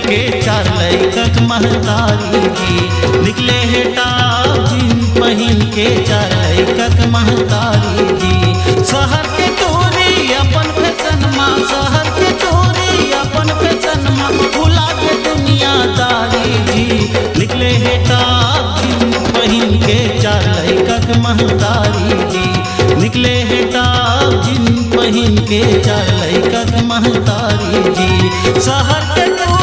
के चार लैकक महतारी जी। निकले हे टाप जीन पहिन के चार लैकक महतारी जी। शहर के टोरी अपन फैशन माँ, शहर के टोरी अपन फैशन माँ, भुला के दुनियादारी जी। निकले हे टाप जीन पहिन के चार लैकक महतारी जी। निकले हे टाप जीन पहिन के चार लैकक महतारी जी। शहर के टोरी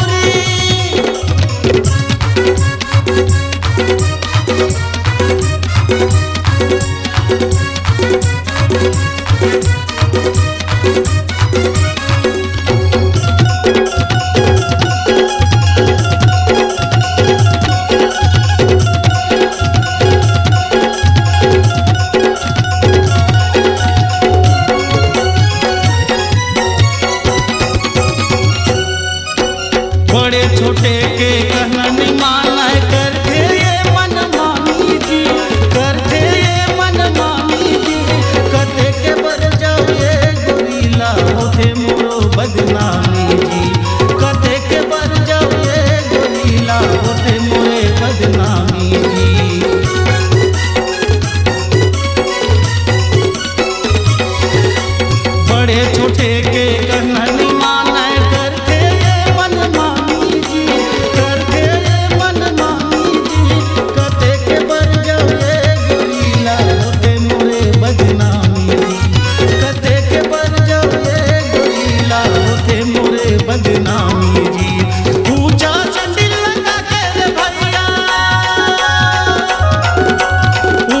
बड़े छोटे के कहना नहीं माना है, करते ये मन मानी जी, करते ये मन मानी जी। कते के बर जाओ ये गोरीला होते मोरो बदनामी जी। कते के बर जाओ ये गोरीला होते मोरे बदनामी जी। बड़े छोटे के कहना नहीं माना है, करते ये मन मानी जी, करते ये मन मानी जी। कते के बर जाओ ये गोरीला होते मोरे बदनामी जी। कते के बर जाओ ये गोरीला होते मोरे बदनामी जी। ऊंचा सैंडल लगा के रे भैया,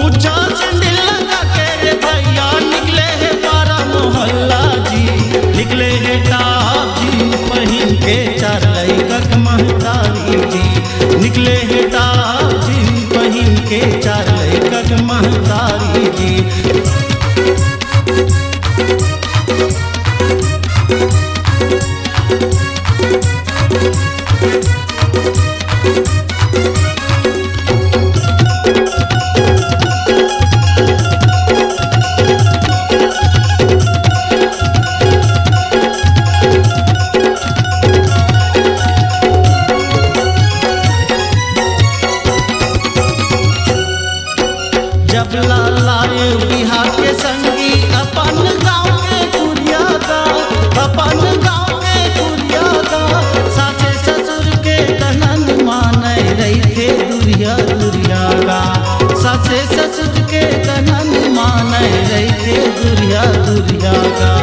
ऊंचा सैंडल लगा के रे भैया, निकले है बारा मोहल्ला जी। निकले हे टाप जीन पहिन के चार लैकक महतारी जी। निकले हे टाप जीन पहिन के चार लैकक महतारी जी। जब लाए बिहार के संगी अपन गाँव के कुरिया गा, अपन गाँव के कुरिया गा। सासे ससुर के कहनन माने रही थे दुरिया दुरिया गा। सासे ससुर के कहनन माने रही थे दुरिया दुरिया गा।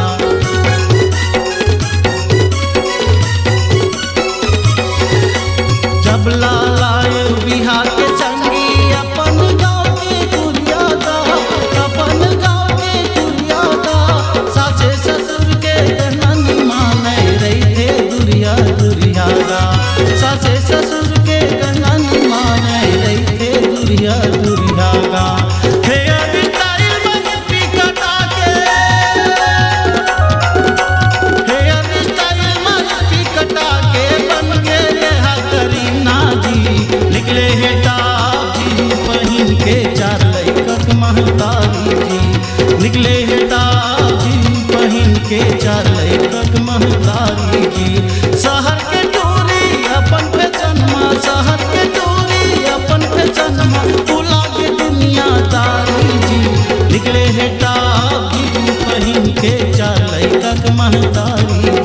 जब लाए बिहार के संगी अपन गाँव के कुरिया गा, अपन गाँव के कुरिया गा। सासे ससुर के कहनन माने रही थे दुरिया दुरिया गा। सासे ससुर के कहनन माने रही थे दुरिया दुरिया गा। हेयर स्टाइल महफी कटा के, हेयर स्टाइल महफी कटा के बन गए करीना जी। निकले हे टाप जीन पहिन के चार लैकक महतारी जी। निकले हे टाप जीन पहिन के चार लैकक महतारी जी। शहर के टोरी अपन फैशन माँ, शहर के टोरी अपन फैशन माँ, भुला के दुनियादारी जी। निकले हे टाप जीन पहिन के चार लैकक महतारी